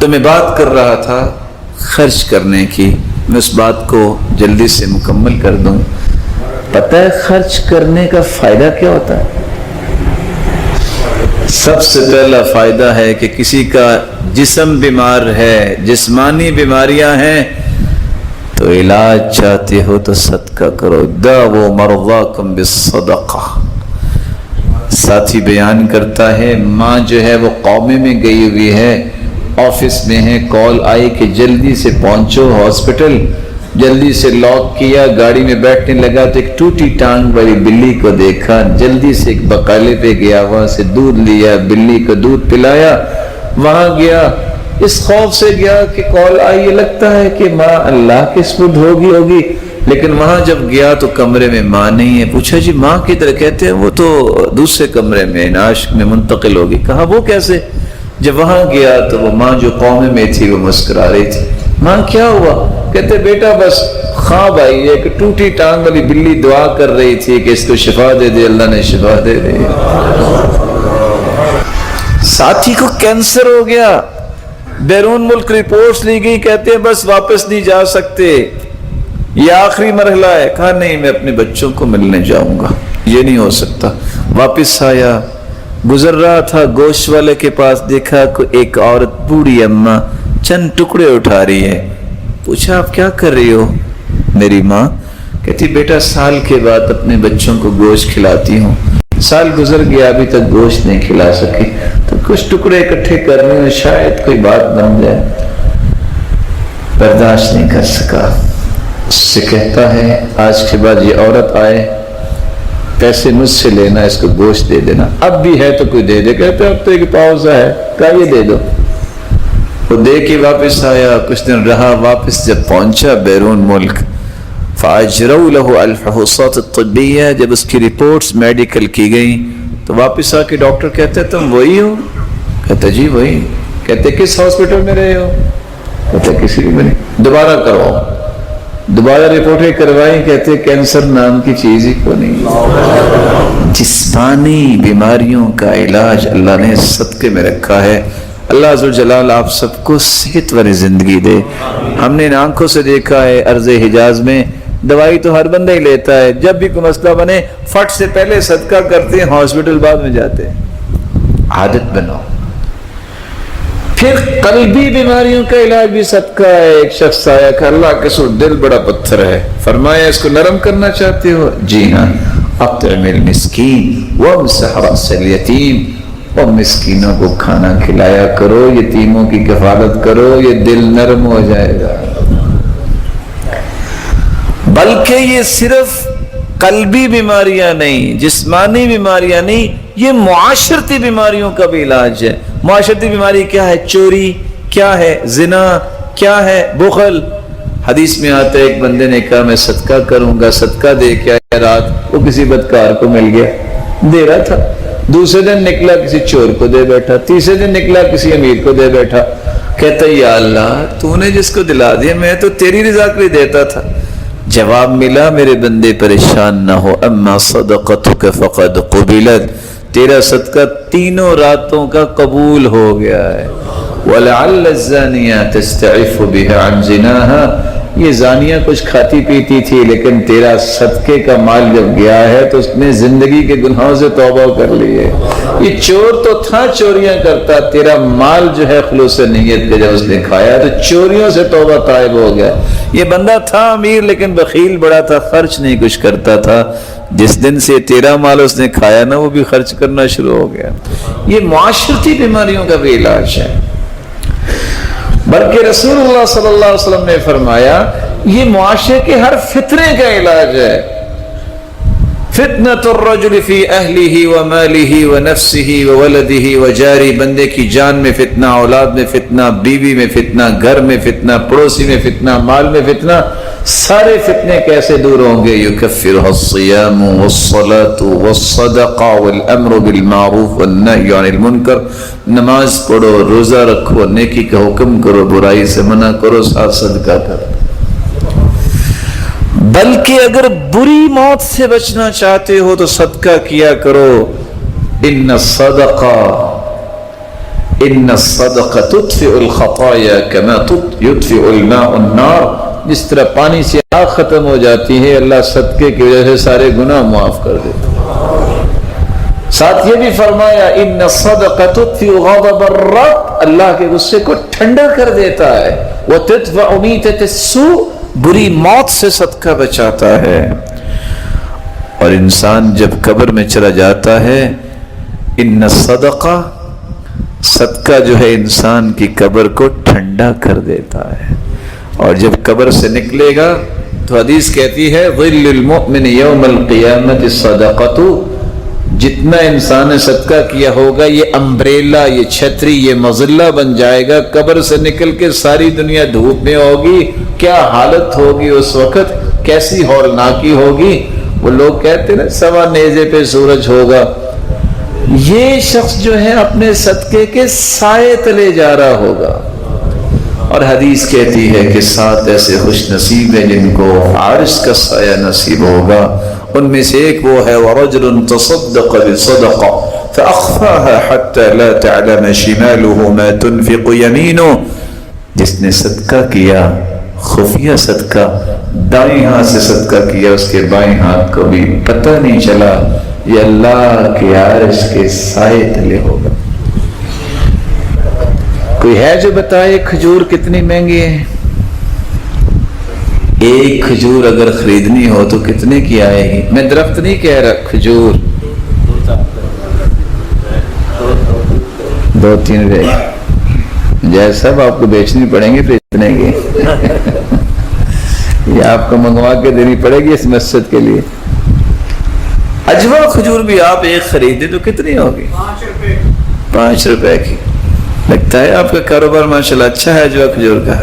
تو میں بات کر رہا تھا خرچ کرنے کی، میں اس بات کو جلدی سے مکمل کر دوں۔ پتہ ہے خرچ کرنے کا فائدہ کیا ہوتا ہے؟ سب سے پہلا فائدہ ہے کہ کسی کا جسم بیمار ہے، جسمانی بیماریاں ہیں، تو علاج چاہتے ہو تو صدقہ کرو۔ داؤ مرضاکم بالصدقہ۔ ساتھی بیان کرتا ہے ماں جو ہے وہ قومے میں گئی ہوئی ہے، آفس میں ہے، کال آئی کہ جلدی سے پہنچو ہاسپٹل، جلدی سے لاک کیا، گاڑی میں بیٹھنے لگا تو ایک ٹوٹی ٹانگ والی بلی کو دیکھا، جلدی سے ایک بقالے پہ گیا، وہاں سے دودھ لیا، بلی کو دودھ پلایا، وہاں گیا، اس خوف سے گیا کہ کال آئی، یہ لگتا ہے کہ ماں اللہ کے سپرد ہوگی، لیکن وہاں جب گیا تو کمرے میں ماں نہیں ہے۔ پوچھا جی ماں کدھر؟ کہتے ہیں وہ تو دوسرے کمرے میں نعش میں منتقل ہوگی۔ کہا وہ کیسے؟ جب وہاں گیا تو وہ ماں جو قومے میں تھی وہ مسکرا رہی تھی۔ ماں کیا ہوا؟ کہتے بیٹا بس خواب آئی ہے کہ ٹوٹی ٹانگ والی بلی دعا کر رہی تھی کہ اس کو شفا دے دے، اللہ نے شفا دے دی۔ ساتھی کو کینسر ہو گیا، بیرون ملک رپورٹس لی گئی، کہتے ہیں بس واپس نہیں جا سکتے، یہ آخری مرحلہ ہے۔ کہا نہیں میں اپنے بچوں کو ملنے جاؤں گا، یہ نہیں ہو سکتا۔ واپس آیا، گزر رہا تھا گوشت والے کے پاس، دیکھا کہ ایک عورت بوڑھی اماں چند ٹکڑے اٹھا رہی ہے۔ پوچھا آپ کیا کر رہی ہو؟ میری ماں کہتی بیٹا سال کے بعد اپنے بچوں کو گوشت کھلاتی ہوں، سال گزر گیا ابھی تک گوشت نہیں کھلا سکی، تو کچھ ٹکڑے اکٹھے کرنے میں شاید کوئی بات بن جائے۔ برداشت نہیں کر سکا، اس سے کہتا ہے آج کے بعد یہ عورت آئے پیسے مجھ سے لینا، اس کو گوشت دے دینا، اب بھی ہے تو کوئی دے دے۔ کہتے اب تو ایک پاؤزہ ہے، کہا یہ دے دو۔ وہ دے کے واپس آیا، کچھ دن رہا، واپس جب پہنچا بیرون ملک، فَأَجْرَوْا لَهُ الْفَحُوصَاتِ الطِّبِّيَّةِ، جب اس کی رپورٹس میڈیکل کی گئیں تو واپس آ کے ڈاکٹر کہتے تم وہی ہو؟ کہتے جی وہی۔ کہتے کس ہاسپٹل میں رہے ہو؟ کہتے کسی بھی نہیں۔ دوبارہ کرواؤ، دوبارہ رپورٹیں کروائیں، کہتے کینسر نام کی چیز ہی کو نہیں۔ جسمانی بیماریوں کا علاج اللہ نے صدقے میں رکھا ہے۔ اللہ عز و جلال آپ سب کو صحت والی زندگی دے۔ ہم نے ان آنکھوں سے دیکھا ہے ارض حجاز میں دوائی تو ہر بندہ ہی لیتا ہے، جب بھی کوئی مسئلہ بنے فٹ سے پہلے صدقہ کرتے ہیں، ہاسپٹل بعد میں جاتے ہیں۔ عادت بناؤ۔ پھر قلبی بیماریوں کا علاج بھی صدقہ ہے۔ ایک شخص آیا کہ اللہ کے سو دل بڑا پتھر ہے، فرمایا اس کو نرم کرنا چاہتے ہو؟ جی ہاں، اطعم المسکین وامسح رأس الیتیم، اور مسکینوں کو کھانا کھلایا کرو، یتیموں کی کفالت کرو، یہ دل نرم ہو جائے گا۔ بلکہ یہ صرف قلبی بیماریاں نہیں، جسمانی بیماریاں نہیں، یہ معاشرتی بیماریوں کا بھی علاج ہے۔ معاشرتی بیماری کیا ہے؟ چوری کیا ہے؟ زنا کیا ہے؟ بخل۔ حدیث میں آتا ہے ایک بندے نے کہا میں صدقہ کروں گا، صدقہ دے کے آیا، رات وہ کسی بدکار کو مل گیا، دے رہا تھا، دوسرے دن نکلا کسی چور کو دے بیٹھا، تیسرے دن نکلا کسی امیر کو دے بیٹھا۔ کہتا یا اللہ تو نے جس کو دلا دیا، میں تو تیری رضا کے لیے دیتا تھا۔ جواب ملا میرے بندے پریشان نہ ہو، اما صدقتک فقد قبلت، تیرا صدقہ تینوں راتوں کا قبول ہو گیا ہے۔ وَلَعَلَّ الزَّانِيَةَ تَسْتَعِفُ بِهَا عَنْ زِنَاهَا، یہ زانیہ کچھ کھاتی پیتی تھی لیکن تیرا صدقے کا مال جب گیا ہے تو اس نے زندگی کے گناہوں سے توبہ کر لی ہے۔ یہ چور تو تھا چوریاں کرتا، تیرا مال جو ہے خلوص نیت کے جب اس نے کھایا تو چوریوں سے توبہ طائب ہو گیا۔ یہ بندہ تھا امیر لیکن بخیل بڑا تھا، خرچ نہیں کچھ کرتا تھا، جس دن سے تیرا مال اس نے کھایا نا وہ بھی خرچ کرنا شروع ہو گیا۔ یہ معاشرتی بیماریوں کا بھی علاج ہے۔ بلکہ رسول اللہ صلی اللہ علیہ وسلم نے فرمایا یہ معاشرے کے ہر فتنے کا علاج ہے۔ فتنۃ الرجل فی اہلہ ومالہ ونفسہ وولدہ وجارہ، بندے کی جان میں فتنہ، اولاد میں فتنہ، بیوی میں فتنہ، گھر میں فتنہ، پڑوسی میں فتنہ، مال میں فتنہ، سارے فتنے کیسے دور ہوں گے؟ یکفرها الصیام والصلاۃ والصدقہ والامر بالمعروف والنہی عن المنکر، نماز پڑھو، روزہ رکھو، نیکی کا حکم کرو، برائی سے منع کرو، ساتھ صدقہ کرو۔ بلکہ اگر بری موت سے بچنا چاہتے ہو تو صدقہ کیا کرو۔ ان الصدقہ ان الصدقہ تطفئ الخطایا کما یطفئ الماء النار، جس طرح پانی سے آگ ختم ہو جاتی ہے، اللہ صدقے کی وجہ سے سارے گناہ معاف کر دیتا ہے۔ ساتھ یہ بھی فرمایا ان الصدقہ تطفئ غضب الرب، اللہ کے غصے کو ٹھنڈا کر دیتا ہے، وتدفع میتۃ السوء، بری موت سے صدقہ بچاتا ہے۔ اور انسان جب قبر میں چلا جاتا ہے، ان الصدقہ، صدقہ جو ہے انسان کی قبر کو ٹھنڈا کر دیتا ہے، اور جب قبر سے نکلے گا تو حدیث کہتی ہے ظل المؤمن یوم القیامت صدقۃ، جتنا انسان نے صدقہ کیا ہوگا یہ امبریلا، یہ چھتری، یہ مظلہ بن جائے گا۔ قبر سے نکل کے ساری دنیا دھوپ میں ہوگی، کیا حالت ہوگی اس وقت، کیسی ہولناکی ہوگی۔ وہ لوگ کہتے ہیں نا سوا نیزے پہ سورج ہوگا، یہ شخص جو ہے اپنے صدقے کے سائے تلے جا رہا ہوگا۔ اور حدیث کہتی ہے کہ 7 ایسے خوش نصیب ہیں جن کو عرش کا سایہ نصیب ہوگا، ان میں سے ایک وہ ہے وَرَجُلٌ تَصَدَّقَ بِصَدَقَةٍ فَأَخْفَاهَا حَتَّى لَا تَعْلَمَ شِمَالُهُ مَا تُنْفِقُ يَمِينُهُ، جس نے صدقہ کیا، خفیہ صدقہ، دائیں ہاتھ سے صدقہ کیا، اس کے بائیں ہاتھ کو بھی پتہ نہیں چلا، یہ اللہ کے عرش کے سائے تلے ہوگا۔ کوئی ہے جو بتائے کھجور کتنی مہنگی ہے؟ ایک کھجور اگر خریدنی ہو تو کتنے کی آئے گی؟ میں درخت نہیں کہہ رہا، کھجور 2-3 روپے جیسا آپ کو بیچنی پڑیں گے بیچنے کے یہ آپ کو منگوا کے دینی پڑے گی اس مسجد کے لیے۔ اجوا کھجور بھی آپ ایک خریدیں تو کتنی ہوگی؟ 5 روپے کی۔ لگتا ہے آپ کا کاروبار ماشاءاللہ اچھا ہے اجوا کھجور کا۔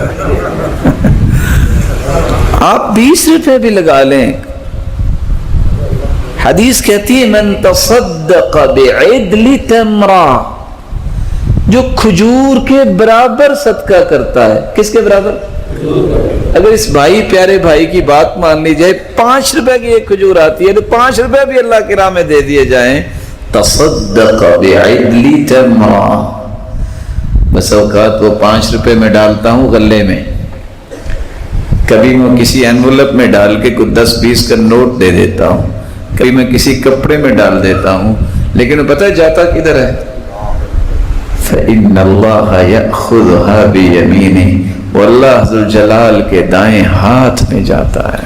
آپ 20 روپے بھی لگا لیں۔ حدیث کہتی ہے من تصدق بعدل تمرہ، جو کھجور کے برابر صدقہ کرتا ہے۔ کس کے برابر؟ اگر اس بھائی پیارے بھائی کی بات مان لی جائے، 5 روپے کی ایک کھجور آتی ہے تو 5 روپے بھی اللہ کی راہ میں دے دیے جائیں۔ تصدق بعدل تمرہ، بس اوقات وہ 5 روپے میں ڈالتا ہوں غلے میں، کبھی میں کسی انویلپ میں ڈال کے کوئی 10-20 کا نوٹ دے دیتا ہوں، کبھی میں کسی کپڑے میں ڈال دیتا ہوں، لیکن وہ پتہ جاتا کدھر ہے؟ فَإِنَّ اللَّهَ يَأْخُذُهَا بِيَمِينِهِ، واللہ ذوالجلال کے دائیں ہاتھ میں جاتا ہے۔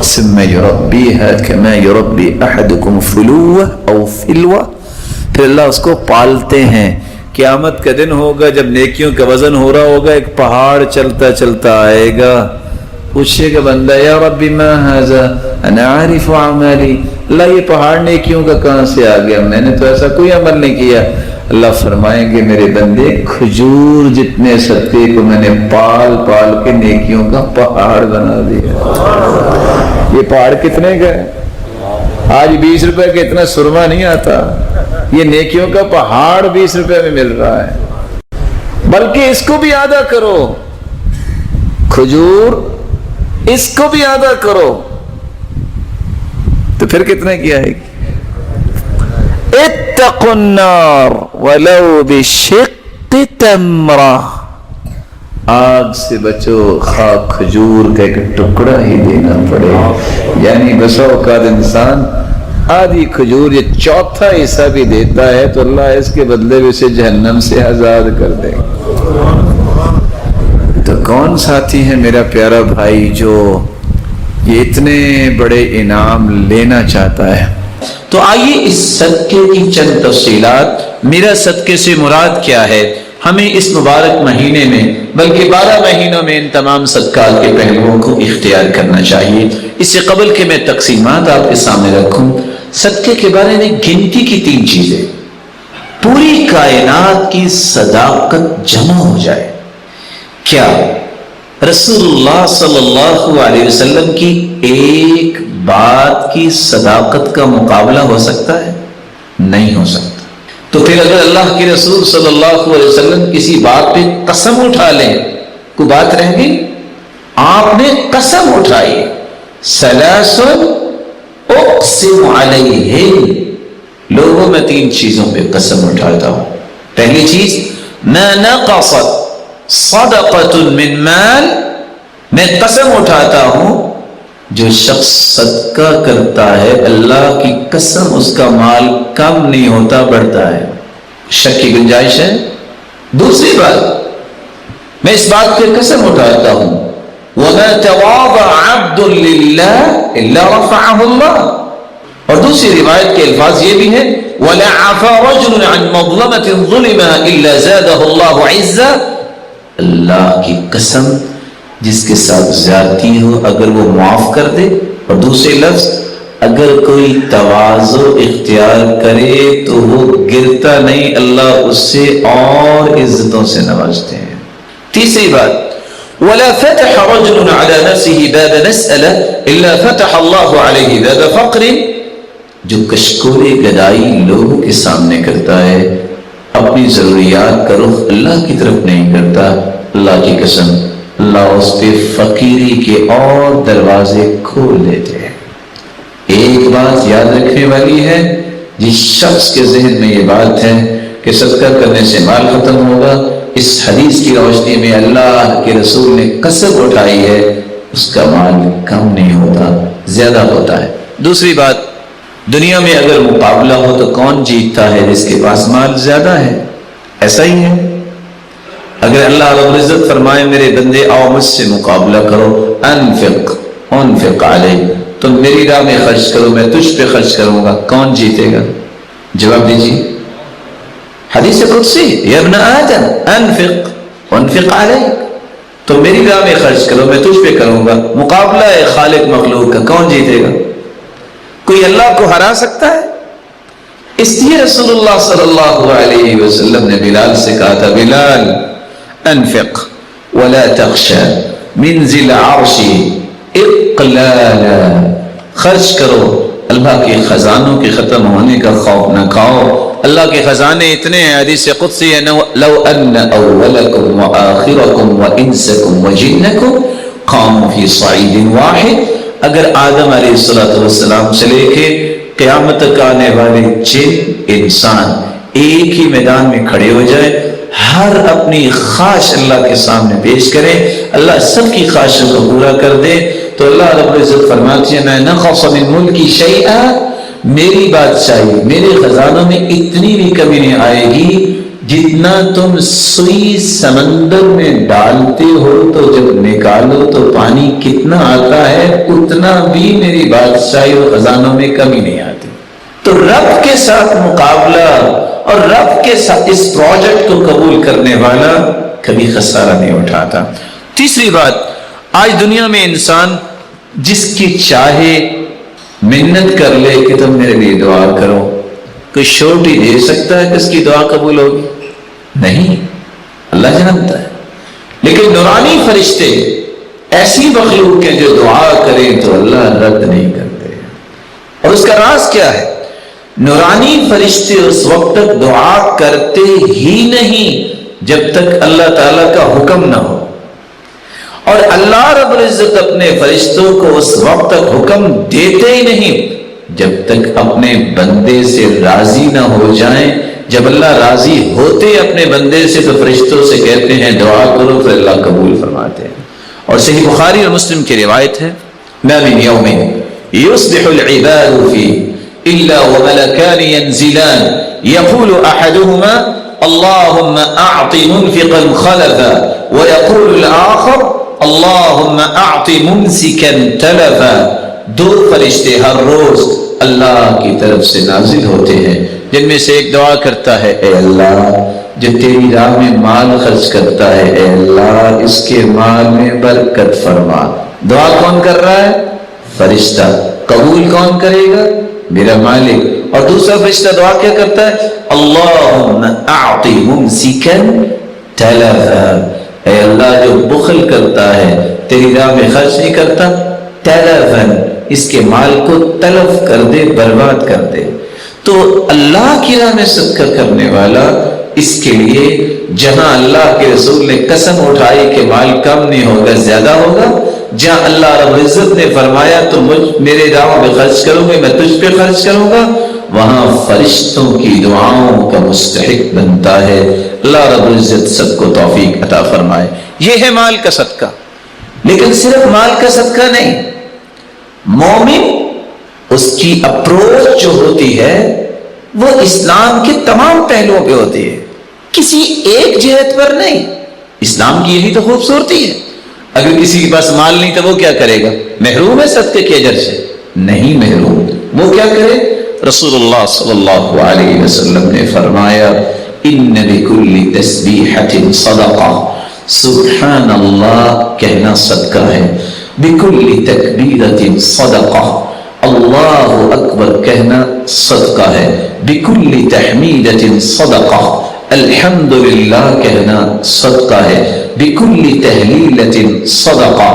ثُمَّ يُرَبِّيهَا كَمَا يُرَبِّي أَحَدُكُمْ فُلُوَّةً أَوْ فِلْوَةً، پھر اللہ اس کو پالتے ہیں۔ قیامت کا دن ہوگا جب نیکیوں کا وزن ہو رہا ہوگا، ایک پہاڑ چلتا چلتا آئے گا، پوچھے گا بندہ یا ربی ما ھذا انا عارف اعمالی، اللہ یہ پہاڑ نیکیوں کا کہاں سے آ گیا، میں نے تو ایسا کوئی عمل نہیں کیا۔ اللہ فرمائیں گے میرے بندے کھجور جتنے صدقے کو میں نے پال پال کے نیکیوں کا پہاڑ بنا دیا۔ یہ پہاڑ کتنے کا ہے؟ آج 20 روپے کا اتنا سرما نہیں آتا، یہ نیکیوں کا پہاڑ 20 روپے میں مل رہا ہے۔ بلکہ اس کو بھی آدھا کرو، کھجور اس کو بھی آدھا کرو تو پھر کتنے کی آئے گی؟ اتقوا النار ولو بشق تمرہ، آگ سے بچو خواہ کھجور کا ایک ٹکڑا ہی دینا پڑے۔ یعنی بسا اوقات انسان آدھی کھجور یہ چوتھا حصہ بھی دیتا ہے تو اللہ اس کے بدلے میں اسے جہنم سے آزاد کر دے گا۔ تو کون ساتھی ہے میرا پیارا بھائی جو یہ اتنے بڑے انعام لینا چاہتا ہے؟ تو آئیے اس صدقے کی چند تفصیلات، میرا صدقے سے مراد کیا ہے، ہمیں اس مبارک مہینے میں بلکہ 12 مہینوں میں ان تمام صدقات کے پہلوؤں کو اختیار کرنا چاہیے۔ اس سے قبل کہ میں تقسیمات آپ کے سامنے رکھوں، صدقے کے بارے میں گنتی کی 3 چیزیں، پوری کائنات کی صداقت جمع ہو جائے۔ کیا رسول اللہ صلی اللہ علیہ وسلم کی ایک بات کی صداقت کا مقابلہ ہو سکتا ہے؟ نہیں ہو سکتا۔ تو پھر اگر اللہ کے رسول صلی اللہ علیہ وسلم کسی بات پہ قسم اٹھا لیں، کوئی بات رہ گئی؟ آپ نے قسم اٹھائی، ثلاث اقسم علیہم، لوگوں میں 3 چیزوں پہ قسم اٹھاتا ہوں۔ پہلی چیز ما نقصت صدقۃ من مال، میں قسم اٹھاتا ہوں جو شخص صدقہ کرتا ہے اللہ کی قسم اس کا مال کم نہیں ہوتا، بڑھتا ہے، شک کی گنجائش ہے۔ دوسری بات، میں اس بات کی قسم اٹھاتا ہوں وَمَا تَوَاضَعَ عَبْدٌ لِلَّهِ إِلَّا رَفَعَهُ اللَّهُ، اور دوسری روایت کے الفاظ یہ بھی ہے وَلَا عَفَا رَجُلٌ عَنْ مَظْلَمَةٍ ظُلِمَهَا إِلَّا زَادَهُ اللَّهُ عِزًّا، اللہ کی قسم جس کے ساتھ زیادتی ہو اگر وہ معاف کر دے، اور دوسرے لفظ اگر کوئی تواضع اختیار کرے تو وہ گرتا نہیں، اللہ اس سے اور عزتوں سے نوازتے ہیں۔ تیسری بات وَلَا فَتَحَ رَجُلٌ عَلَى نَفْسِهِ بَابَ مَسْأَلَةٍ إِلَّا فَتَحَ اللَّهُ عَلَيْهِ بَابَ فَقْرٍ، جو کشکول گدائی لوگوں کے سامنے کرتا ہے، اپنی ضروریات کا رخ اللہ کی طرف نہیں کرتا، اللہ کی قسم اللہ اس پہ فقیری کے اور دروازے کھول دیتے ہیں۔ ایک بات یاد رکھنے والی ہے، جس شخص کے ذہن میں یہ بات ہے کہ صدقہ کرنے سے مال ختم ہوگا، اس حدیث کی روشنی میں اللہ کے رسول نے قسم اٹھائی ہے اس کا مال کم نہیں ہوتا، زیادہ ہوتا ہے۔ دوسری بات، دنیا میں اگر مقابلہ ہو تو کون جیتتا ہے؟ جس کے پاس مال زیادہ ہے، ایسا ہی ہے۔ اگر اللہ رب العزت فرمائے میرے بندے آؤ مجھ سے مقابلہ کرو، انفق علیہ، تم میری راہ میں خرچ کرو میں تجھ پہ خرچ کروں گا، کون جیتے گا؟ جواب دیجیے۔ حدیث قدسی یا ابن آدم انفق علیہ، تم میری راہ میں خرچ کرو میں تجھ پہ کروں گا، مقابلہ ہے خالق مخلوق کا، کون جیتے گا؟ کوئی اللہ کو ہرا سکتا ہے؟ اس لیے رسول اللہ صلی اللہ علیہ وسلم نے بلال سے کہا تھا بلال انفق ولا تخشى من ذی العرش اقلالا، خرچ کرو اللہ کے خزانوں کے ختم ہونے کا خوف نہ کھاؤ، اللہ کے خزانے اتنے ہیں، حدیث قدسی ہے لو ان اولکم وآخرکم وانسکم وجنکم قاموا فی صعید واحد، اگر آدم علیہ السلام سے لے کے قیامت تک آنے والے جن انسان ایک ہی میدان میں کھڑے ہو جائے، ہر اپنی خواہش اللہ کے سامنے پیش کرے، اللہ سب کی خواہشوں کو پورا کر دے، تو اللہ رب العزت فرماتی ہے میں نقص من ملکی شیئا، میری بادشاہی میرے خزانوں میں اتنی بھی کمی نہیں آئے گی جتنا تم سوئی سمندر میں ڈالتے ہو تو جب نکالو تو پانی کتنا آتا ہے، اتنا بھی میری بادشاہی اور خزانوں میں کمی نہیں آتی۔ تو رب کے ساتھ مقابلہ اور رب کے ساتھ اس پروجیکٹ کو قبول کرنے والا کبھی خسارہ نہیں اٹھاتا۔ تیسری بات، آج دنیا میں انسان جس کی چاہے منت کر لے کہ تم میرے لیے دعا کرو، کوئی شورٹی دے سکتا ہے کہ اس کی دعا قبول ہوگی؟ نہیں، اللہ جانتا ہے۔ لیکن نورانی فرشتے ایسی مخلوق ہیں جو دعا کریں تو اللہ رد نہیں کرتے، اور اس کا راز کیا ہے؟ نورانی فرشتے اس وقت تک دعا کرتے ہی نہیں جب تک اللہ تعالیٰ کا حکم نہ ہو، اور اللہ رب العزت اپنے فرشتوں کو اس وقت تک حکم دیتے ہی نہیں جب تک اپنے بندے سے راضی نہ ہو جائیں۔ جب اللہ راضی ہوتے اپنے بندے سے تو فرشتوں سے کہتے ہیں دعا کرو، پھر اللہ قبول فرماتے ہیں۔ اور صحیح بخاری اور مسلم کی روایت ہے ما من یوم یصبح العباد فیہ الا وملکان ینزلان یقول احدهما اللهم اعط منفقا خلفا ويقول الاخر اللهم اعط ممسكا تلفا، دو فرشتے ہر روز اللہ کی طرف سے نازل ہوتے ہیں جن میں سے ایک دعا کرتا ہے اے اللہ جو تیری راہ میں مال خرچ کرتا ہے، اے اللہ اس کے مال میں برکت فرما۔ دعا کون کر رہا ہے؟ فرشتہ۔ قبول کون کرے گا؟ میرا مالک۔ اور دوسرا فرشتہ دعا کیا کرتا ہے؟ اللہم اعطی ممسکا تلفا، اے اللہ جو بخل کرتا ہے تیری راہ میں خرچ نہیں کرتا، تلفا اس کے مال کو تلف کر دے، برباد کر دے۔ تو اللہ کی راہ میں صدقہ کرنے والا اس کے لیے جہاں اللہ کے رسول نے قسم اٹھائی کہ مال کم نہیں ہوگا زیادہ ہوگا، جہاں اللہ رب العزت نے فرمایا تو میرے راہ میں خرچ کروں گے، میں تجھ پہ خرچ کروں گا، وہاں فرشتوں کی دعاؤں کا مستحق بنتا ہے۔ اللہ رب العزت سب کو توفیق عطا فرمائے۔ یہ ہے مال کا صدقہ، لیکن صرف مال کا صدقہ نہیں، مومن اس کی اپروچ جو ہوتی ہے وہ اسلام کے تمام پہلوؤں پہ ہوتی ہے، کسی ایک جہت پر نہیں۔ اسلام کی یہی تو خوبصورتی ہے۔ اگر کسی کے پاس مال نہیں تو وہ کیا کرے گا؟ محروم ہے صدقے کے اجر سے؟ نہیں محروم۔ وہ کیا کرے؟ رسول اللہ صلی اللہ علیہ وسلم نے فرمایا ان بکل تسبیحۃ صدقہ، سبحان اللہ کہنا صدقہ ہے، بکل تکبیرۃ صدقہ، اللہ اکبر کہنا صدقہ ہے، بکل تحمیدۃ صدقہ، الحمدللہ کہنا صدقہ ہے، بکل تہلیلۃ صدقہ،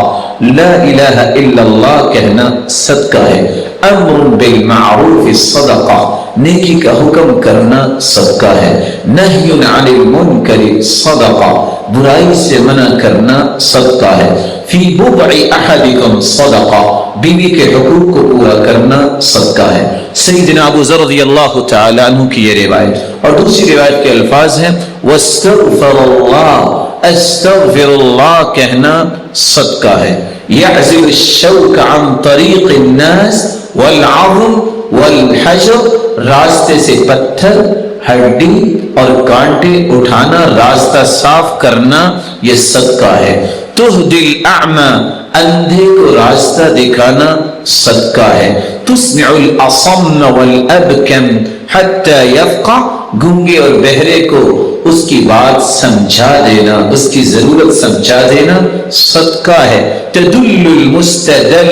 لا الہ الا اللہ کہنا صدقہ ہے، امر بالمعروف صدقہ، نیکی کا حکم کرنا صدقہ ہے، نہی عن المنکر صدقہ، برائی سے منع کرنا صدقہ ہے، فی بضع احدکم صدقہ، بیوی کے حقوق کو پورا کرنا صدقہ ہے۔ سیدنا ابو ذر رضی اللہ تعالی عنہ کی یہ روایت، اور دوسری روایت کے الفاظ ہیں واستغفر اللہ، استغفر اللہ کہنا صدقہ ہے، یعزل الشوک عن طریق الناس والعظم والحجر، راستے سے پتھر، ہڈی اور کانٹے اٹھانا، راستہ صاف کرنا، یہ صدقہ ہے۔ تہدی الاعمى، اندھے کو راستہ دکھانا صدقہ ہے۔ تسمع الاصم والابکم حتی یفقہ، گونگے اور بہرے کو اس کی بات سمجھا دینا، اس کی ضرورت سمجھا دینا صدقہ ہے۔ تدل المستدل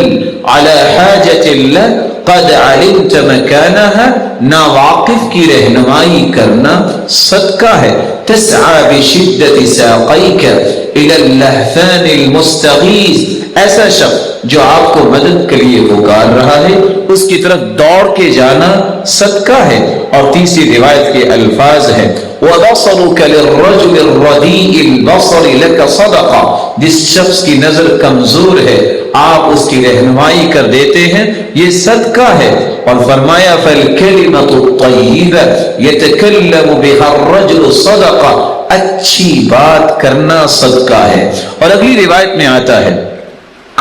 علی حاجت اللہ قد علمت مکانها، ناواقف کی رہنمائی کرنا صدقہ ہے۔ تسعى بشدت ساقیک الى اللهفان المستغیث، ایسا شخص جو آپ کو مدد کے لیے پکار رہا ہے اس کی طرف دوڑ کے جانا صدقہ ہے۔ اور تیسری روایت کے الفاظ ہیں وَبَصَرُكَ لِلرَّجُلِ الرَّدِيءِ الْبَصَرِ لَكَ صَدَقَةٌ، جس شخص کی نظر کمزور ہے آپ اس کی رہنمائی کر دیتے ہیں، یہ صدقہ ہے۔ اور فرمایا فَالْكَلِمَةُ الطَّيِّبَةُ يَتَكَلَّمُ بِهَا الرَّجُلُ صَدَقَةٌ، اچھی بات کرنا صدقہ ہے۔ اور اگلی روایت میں آتا ہے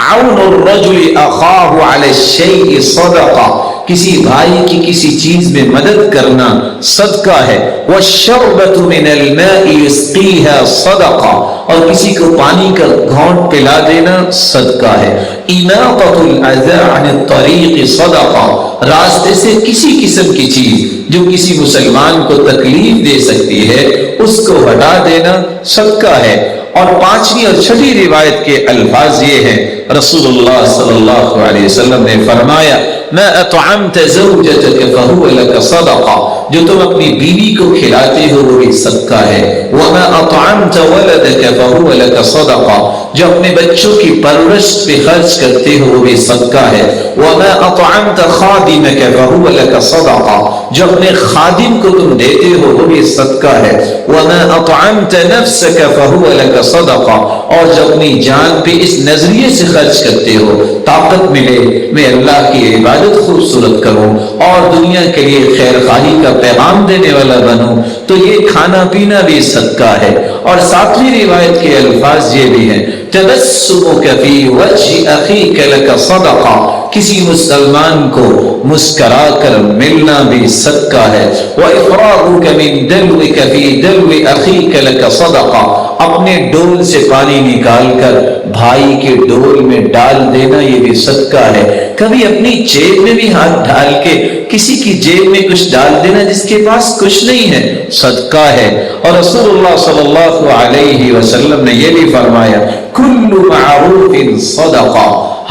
عون الرجل اخاہ علی الشیء صدقہ، کسی بھائی کی کسی چیز میں مدد کرنا صدقہ ہے۔ والشربۃ من الماء یسقیها صدقہ، اور کسی کو پانی کا گھونٹ پلا دینا صدقہ ہے۔ اماطۃ الاذى عن الطریق صدقہ، راستے سے کسی قسم کی چیز جو کسی مسلمان کو تکلیف دے سکتی ہے اس کو ہٹا دینا صدقہ ہے۔ اور پانچویں اور چھٹی روایت کے الفاظ یہ ہیں رسول اللہ صلی اللہ علیہ وسلم نے فرمایا ما اطعمت زوجتك فهو لك صدقہ، جو تم اپنی بیوی کو کھلاتے ہو وہ بھی صدقہ ہے۔ وما اطعمت ولدك فهو لك صدقہ، جو اپنے بچوں کی پرورش پہ خرچ کرتے ہو وہ بھی صدقہ ہے۔ وما اطعمت خادمك فهو لك صدقہ، جو اپنے خادم کو تم دیتے ہو وہ بھی صدقہ ہے۔ وما اطعمت نفسك فهو لك صدقہ، اور جو اپنی جان پہ اس نظریے سے خرچ کرتے ہو طاقت ملے میں اللہ کی عبادت خوبصورت کروں اور دنیا کے لیے خیر خواہی کا پیغام دینے والا بنوں، تو یہ کھانا پینا بھی صدقہ ہے۔ اور ساتویں روایت کے الفاظ یہ بھی ہیں تبسمک فی وجہ اخیک لک صدقہ، کسی مسلمان کو مسکرا کر ملنا بھی صدقہ ہے۔ وَإِفْرَاغُكَ مِن دَلْوِكَ فِي دَلْوِ أَخِيكَ لَكَ صَدَقَةٌ، اپنے ڈول سے پانی نکال کر بھائی کے ڈول میں ڈال دینا یہ بھی صدقہ ہے۔ کبھی اپنی جیب میں بھی ہاتھ ڈال کے کسی کی جیب میں کچھ ڈال دینا جس کے پاس کچھ نہیں ہے صدقہ ہے۔ اور رسول اللہ صلی اللہ علیہ وسلم نے یہ بھی فرمایا کل معروف صدقہ،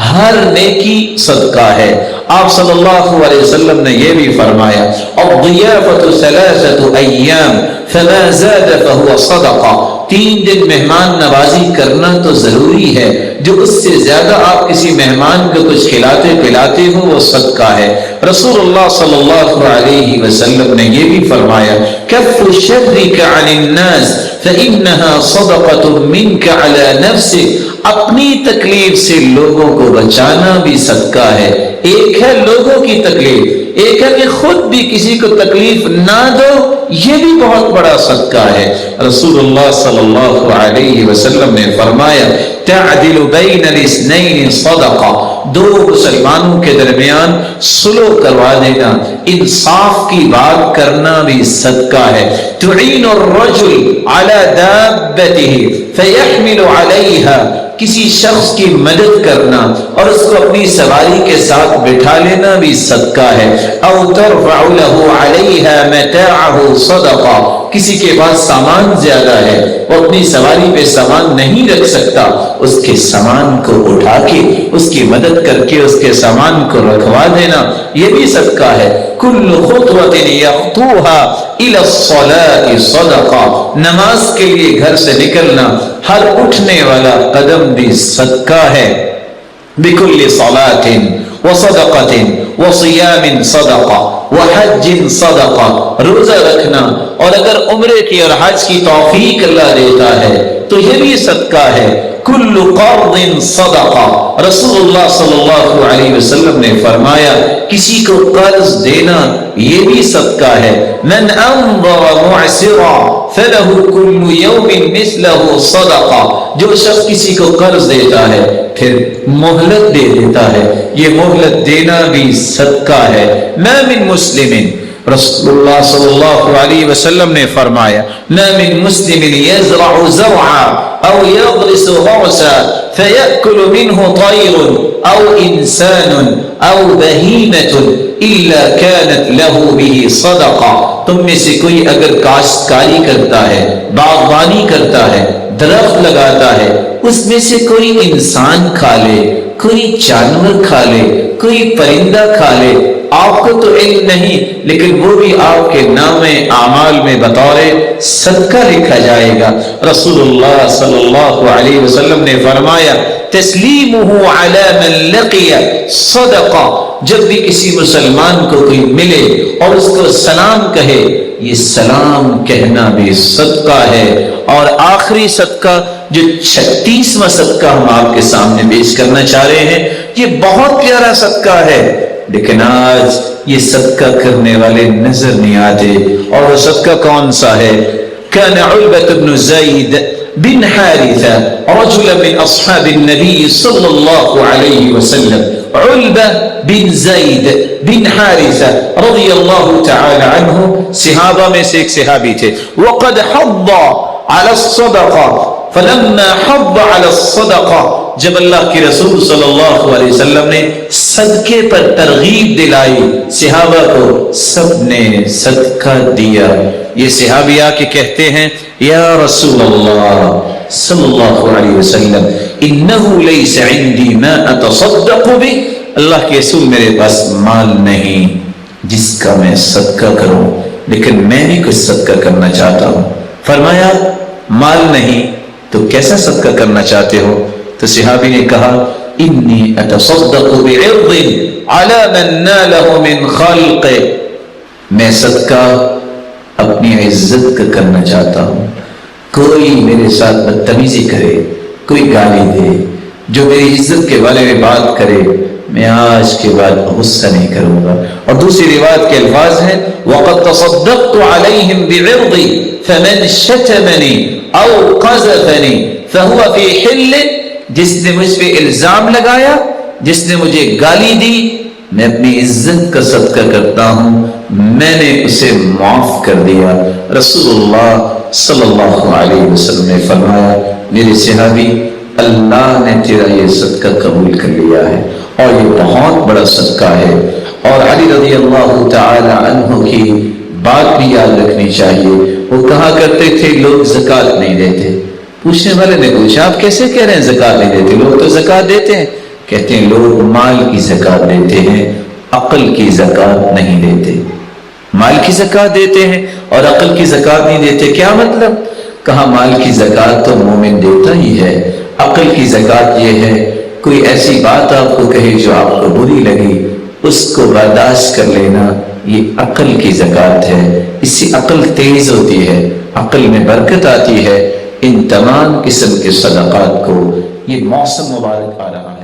ہر نیکی صدقہ ہے۔ آپ صلی اللہ علیہ وسلم نے یہ بھی فرمایا الضیافۃ ثلاثۃ ایام فما زاد فهو صدقہ، 3 دن مہمان نوازی کرنا تو ضروری ہے، جو اس سے زیادہ آپ کسی مہمان کو کچھ کھلاتے پلاتے ہو وہ صدقہ ہے۔ رسول اللہ صلی اللہ علیہ وسلم نے یہ بھی فرمایا کف شرک عن الناس فإنها صدقة منك على نفسك، اپنی تکلیف سے لوگوں کو بچانا بھی صدقہ ہے، ایک ہے لوگوں کی تکلیف، ایک ہے کہ خود بھی کسی کو تکلیف نہ دو، یہ بھی بہت بڑا صدقہ ہے۔ رسول اللہ صلی اللہ علیہ وسلم نے فرمایا تعدل بین الاثنین صدقہ، دو مسلمانوں کے درمیان صلح کروا دینا، انصاف کی بات کرنا بھی صدقہ ہے۔ تعین الرجل علی دابتہ فیحمل علیہا، کسی شخص کی مدد کرنا اور اس کو اپنی سواری کے ساتھ بٹھا لینا بھی صدقہ ہے۔ او ترفع له علیہا متاعہ صدقہ، کسی کے پاس سامان زیادہ ہے، وہ اپنی سواری پہ سامان نہیں رکھ سکتا، اس کے سامان کو اٹھا کے اس کی مدد کر کے اس کے سامان کو رکھوا دینا، یہ بھی صدقہ ہے۔ کل خطوۃ یخطوها الی الصلاۃ صدقہ، نماز کے لیے گھر سے نکلنا، ہر اٹھنے والا قدم بھی صدقہ ہے۔ بکل صلاۃ وصدقۃ وصیام صدقہ وحج صدقہ، روزہ رکھنا، اور اگر عمرے کی اور حج کی توفیق اللہ دیتا ہے تو یہ بھی صدقہ ہے۔ کل قرض صدقہ، رسول اللہ صلی اللہ علیہ وسلم نے فرمایا کسی کو قرض دینا یہ بھی صدقہ ہے۔ من انظر معسرا فلہ کل یوم مثلہ صدقہ، جو شخص کسی کو قرض دیتا ہے پھر مہلت دے دیتا ہے، یہ مہلت دینا بھی صدقہ ہے۔ ما من مسلم، رسول اللہ صلی اللہ علیہ وسلم نے فرمایا ما من مسلم یزرع زرعا او یغرس غرسا فیأکل منه طیر او انسان او بہیمۃ الا كانت له به صدقہ، تم میں سے کوئی اگر کاشتکاری کرتا ہے، باغبانی کرتا ہے، درخت لگاتا ہے، اس میں سے کوئی انسان کھا لے، کوئی جانور کھا لے، کوئی پرندہ کھا لے، آپ کو تو علم نہیں لیکن وہ بھی آپ کے نام اعمال میں بطور صدقہ لکھا جائے گا۔ رسول اللہ صلی اللہ علیہ وسلم نے فرمایا تسلیمہ علی من لقی صدقہ، جب بھی کسی مسلمان کو کوئی ملے اور اس کو سلام کہے، یہ سلام کہنا بھی صدقہ ہے۔ اور آخری صدقہ جو 36واں صدقہ ہم آپ کے سامنے پیش کرنا چاہ رہے ہیں، یہ بہت پیارا صدقہ ہے لیکن آج یہ صدقہ کرنے والے نظر نہیں آتے، اور وہ صدقہ کون سا ہے؟ كان علبة بن زید بن حارثہ رجلا من اصحاب النبی صلی اللہ علیہ وسلم، علبہ بن زید بن حارثہ رضی اللہ تعالی عنہ صحابہ میں سے ایک صحابی تھے۔ وقد حض على الصدقہ، فلما حض على الصدقہ، جب اللہ کے رسول صلی اللہ علیہ وسلم نے صدقے پر ترغیب دلائی صحابہ کو، سب نے صدقہ دیا۔ یہ صحابی آ کے کہتے ہیں یا رسول اللہ صلی اللہ علیہ وسلم انہ لیس عندی ما اتصدق بہ، اللہ کے رسول میرے پاس مال نہیں جس کا میں صدقہ کروں، لیکن میں بھی کچھ صدقہ کرنا چاہتا ہوں۔ فرمایا مال نہیں تو کیسا صدقہ کرنا چاہتے ہو؟ تو صحابی نے کہا انی اتصدق بعرض علی من نالہ من خلق، میں صدقہ اپنی عزت کا کرنا چاہتا ہوں، کوئی میرے ساتھ بدتمیزی کرے، کوئی گالی دے، جو میری عزت کے بارے میں بات کرے، میں آج کے بعد غصہ نہیں کروں گا۔ اور دوسری روایت کے الفاظ ہیں وَقَدْ تَصَدَّقْتُ عَلَيْهِمْ بِعِرْضِ فَمَنْ شَتَمَنِي أَوْ قَذَفَنِي فَهُوَ فِي حِلٍّ، جس نے مجھ پہ الزام لگایا، جس نے مجھے گالی دی، میں اپنی عزت کا صدقہ کرتا ہوں، میں نے اسے معاف کر دیا۔ رسول اللہ صلی اللہ علیہ وسلم نے فرمایا میرے صحابی اللہ نے تیرا یہ صدقہ قبول کر لیا ہے، اور یہ بہت بڑا صدقہ ہے۔ اور علی رضی اللہ تعالی عنہ کی بات بھی یاد رکھنی چاہیے، وہ کہا کرتے تھے لوگ زکوٰۃ نہیں دیتے۔ پوچھنے والے نے پوچھا آپ کیسے کہہ رہے ہیں زکوٰۃ نہیں دیتے؟ لوگ تو زکوٰۃ دیتے ہیں۔ کہتے ہیں لوگ مال کی زکوٰۃ دیتے ہیں، عقل کی زکوٰۃ نہیں دیتے۔ مال کی زکوٰۃ دیتے ہیں اور عقل کی زکوٰۃ نہیں دیتے، کیا مطلب؟ کہا مال کی زکوٰۃ تو مومن دیتا ہی ہے، عقل کی زکوٰۃ یہ ہے کوئی ایسی بات آپ کو کہے جو آپ کو بری لگی، اس کو برداشت کر لینا، یہ عقل کی زکوٰۃ ہے، اس سے عقل تیز ہوتی ہے، عقل میں برکت آتی ہے۔ ان تمام قسم کے صدقات کو یہ موسم مبارک آ رہا ہے۔